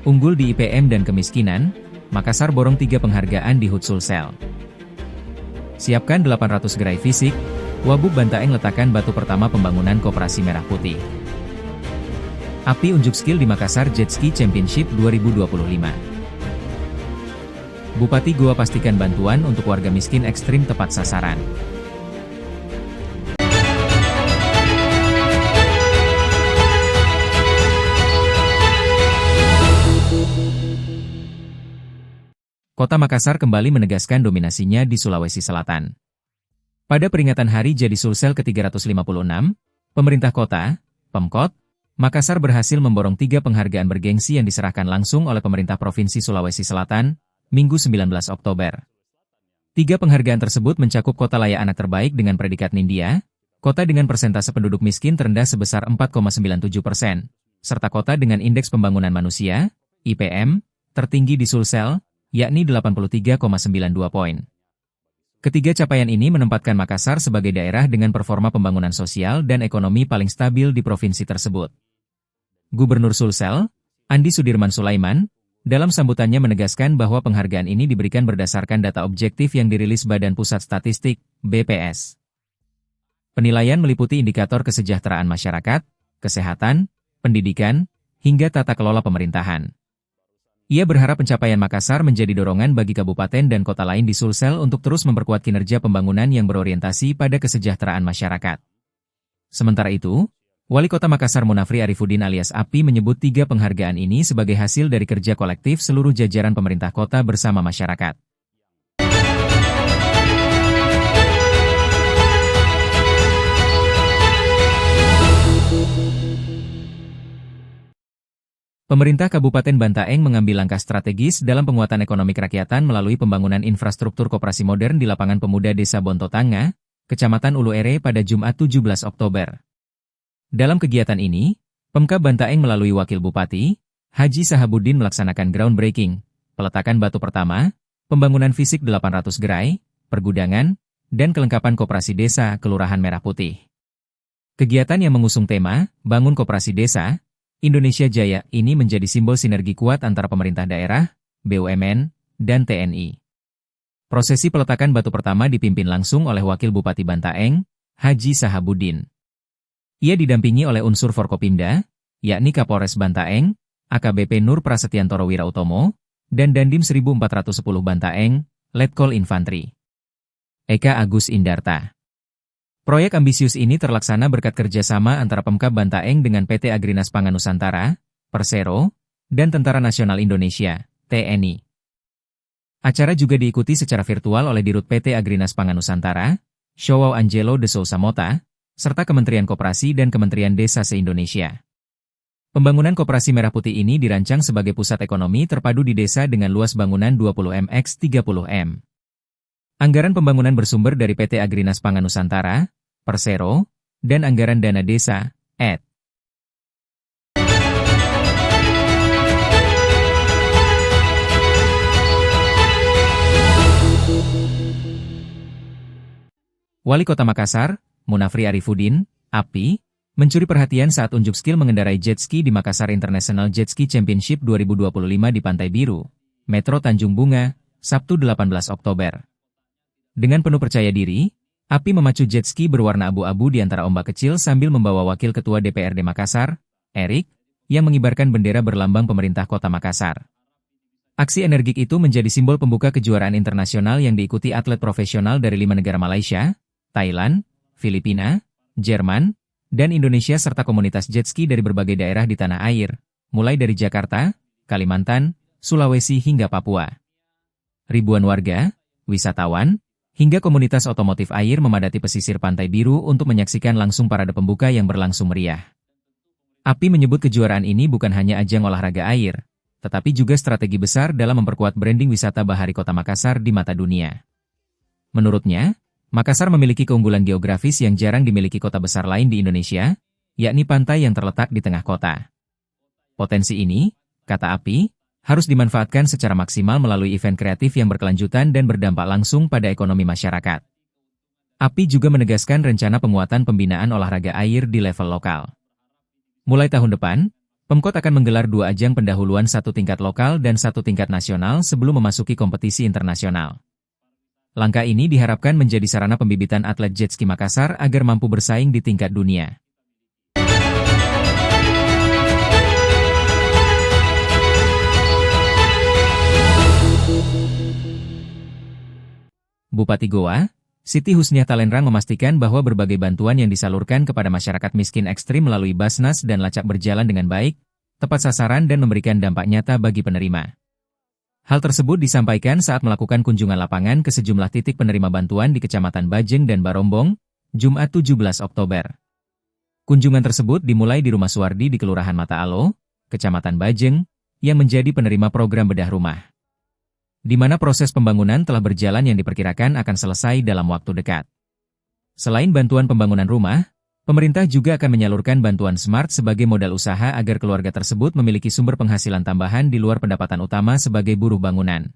Unggul di IPM dan kemiskinan, Makassar borong 3 penghargaan di HUT Sulsel. Siapkan 800 gerai fisik, Wabub Bantaeng letakkan batu pertama pembangunan Koperasi Merah Putih. API unjuk skill di Makassar Jet Ski Championship 2025. Bupati Goa pastikan bantuan untuk warga miskin ekstrim tepat sasaran. Kota Makassar kembali menegaskan dominasinya di Sulawesi Selatan. Pada peringatan Hari Jadi Sulsel ke-356, pemerintah kota, Pemkot, Makassar berhasil memborong 3 penghargaan bergengsi yang diserahkan langsung oleh pemerintah Provinsi Sulawesi Selatan, Minggu 19 Oktober. 3 penghargaan tersebut mencakup kota layak anak terbaik dengan predikat Nindya, kota dengan persentase penduduk miskin terendah sebesar 4,97%, serta kota dengan indeks pembangunan manusia, IPM, tertinggi di Sulsel, yakni 83,92 poin. Ketiga capaian ini menempatkan Makassar sebagai daerah dengan performa pembangunan sosial dan ekonomi paling stabil di provinsi tersebut. Gubernur Sulsel, Andi Sudirman Sulaiman, dalam sambutannya menegaskan bahwa penghargaan ini diberikan berdasarkan data objektif yang dirilis Badan Pusat Statistik, BPS. Penilaian meliputi indikator kesejahteraan masyarakat, kesehatan, pendidikan, hingga tata kelola pemerintahan. Ia berharap pencapaian Makassar menjadi dorongan bagi kabupaten dan kota lain di Sulsel untuk terus memperkuat kinerja pembangunan yang berorientasi pada kesejahteraan masyarakat. Sementara itu, Wali Kota Makassar Munafri Arifuddin alias API menyebut 3 penghargaan ini sebagai hasil dari kerja kolektif seluruh jajaran pemerintah kota bersama masyarakat. Pemerintah Kabupaten Bantaeng mengambil langkah strategis dalam penguatan ekonomi kerakyatan melalui pembangunan infrastruktur koperasi modern di lapangan pemuda Desa Bontotanga, Kecamatan Ulu Ere pada Jumat 17 Oktober. Dalam kegiatan ini, Pemkab Bantaeng melalui Wakil Bupati, Haji Sahabuddin melaksanakan groundbreaking, peletakan batu pertama, pembangunan fisik 800 gerai, pergudangan, dan kelengkapan koperasi desa Kelurahan Merah Putih. Kegiatan yang mengusung tema, Bangun Koperasi Desa, Indonesia Jaya ini menjadi simbol sinergi kuat antara pemerintah daerah, BUMN, dan TNI. Prosesi peletakan batu pertama dipimpin langsung oleh Wakil Bupati Bantaeng, Haji Sahabuddin. Ia didampingi oleh unsur Forkopimda, yakni Kapolres Bantaeng, AKBP Nur Prasetyantoro Wirautomo, dan Dandim 1410 Bantaeng, Letkol Infantri. Eka Agus Indarta. Proyek ambisius ini terlaksana berkat kerjasama antara Pemkab Bantaeng dengan PT Agrinas Pangan Nusantara, Persero, dan Tentara Nasional Indonesia, TNI. Acara juga diikuti secara virtual oleh Dirut PT Agrinas Pangan Nusantara, Showow Angelo de Sousa Mota, serta Kementerian Koperasi dan Kementerian Desa se-Indonesia. Pembangunan Koperasi Merah Putih ini dirancang sebagai pusat ekonomi terpadu di desa dengan luas bangunan 20 m x 30 m. Anggaran pembangunan bersumber dari PT Agrinas Pangan Nusantara, Persero, dan anggaran dana desa, ed. Wali Kota Makassar, Munafri Arifuddin, API, mencuri perhatian saat unjuk skill mengendarai jet ski di Makassar International Jet Ski Championship 2025 di Pantai Biru, Metro Tanjung Bunga, Sabtu 18 Oktober. Dengan penuh percaya diri, API memacu jet ski berwarna abu-abu di antara ombak kecil sambil membawa Wakil Ketua DPRD Makassar, Erik, yang mengibarkan bendera berlambang pemerintah Kota Makassar. Aksi energik itu menjadi simbol pembuka kejuaraan internasional yang diikuti atlet profesional dari 5 negara Malaysia, Thailand, Filipina, Jerman, dan Indonesia serta komunitas jet ski dari berbagai daerah di tanah air, mulai dari Jakarta, Kalimantan, Sulawesi hingga Papua. Ribuan warga, wisatawan, hingga komunitas otomotif air memadati pesisir Pantai Biru untuk menyaksikan langsung parade pembuka yang berlangsung meriah. API menyebut kejuaraan ini bukan hanya ajang olahraga air, tetapi juga strategi besar dalam memperkuat branding wisata bahari Kota Makassar di mata dunia. Menurutnya, Makassar memiliki keunggulan geografis yang jarang dimiliki kota besar lain di Indonesia, yakni pantai yang terletak di tengah kota. Potensi ini, kata API, harus dimanfaatkan secara maksimal melalui event kreatif yang berkelanjutan dan berdampak langsung pada ekonomi masyarakat. API juga menegaskan rencana penguatan pembinaan olahraga air di level lokal. Mulai tahun depan, Pemkot akan menggelar 2 ajang pendahuluan, 1 tingkat lokal dan 1 tingkat nasional sebelum memasuki kompetisi internasional. Langkah ini diharapkan menjadi sarana pembibitan atlet jet ski Makassar agar mampu bersaing di tingkat dunia. Bupati Goa, Siti Husniah Talenrang memastikan bahwa berbagai bantuan yang disalurkan kepada masyarakat miskin ekstrim melalui Basnas dan Lacak berjalan dengan baik, tepat sasaran dan memberikan dampak nyata bagi penerima. Hal tersebut disampaikan saat melakukan kunjungan lapangan ke sejumlah titik penerima bantuan di Kecamatan Bajeng dan Barombong, Jumat 17 Oktober. Kunjungan tersebut dimulai di Rumah Suwardi di Kelurahan Mata Alo, Kecamatan Bajeng, yang menjadi penerima program bedah rumah, di mana proses pembangunan telah berjalan yang diperkirakan akan selesai dalam waktu dekat. Selain bantuan pembangunan rumah, pemerintah juga akan menyalurkan bantuan smart sebagai modal usaha agar keluarga tersebut memiliki sumber penghasilan tambahan di luar pendapatan utama sebagai buruh bangunan.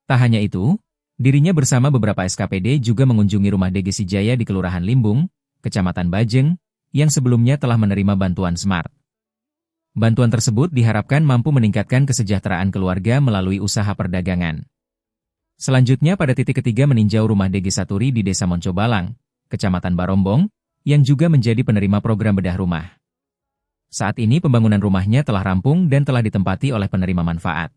Tak hanya itu, dirinya bersama beberapa SKPD juga mengunjungi rumah DG Sijaya di Kelurahan Limbung, Kecamatan Bajeng, yang sebelumnya telah menerima bantuan smart. Bantuan tersebut diharapkan mampu meningkatkan kesejahteraan keluarga melalui usaha perdagangan. Selanjutnya pada titik ketiga meninjau rumah DG Saturi di Desa Moncobalang, Kecamatan Barombong, yang juga menjadi penerima program bedah rumah. Saat ini pembangunan rumahnya telah rampung dan telah ditempati oleh penerima manfaat.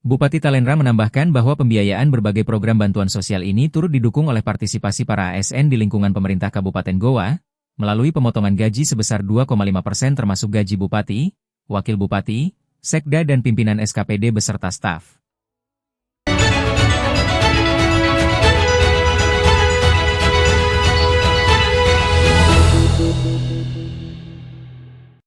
Bupati Talenrang menambahkan bahwa pembiayaan berbagai program bantuan sosial ini turut didukung oleh partisipasi para ASN di lingkungan pemerintah Kabupaten Goa, melalui pemotongan gaji sebesar 2,5% termasuk gaji bupati, wakil bupati, sekda dan pimpinan SKPD beserta staf.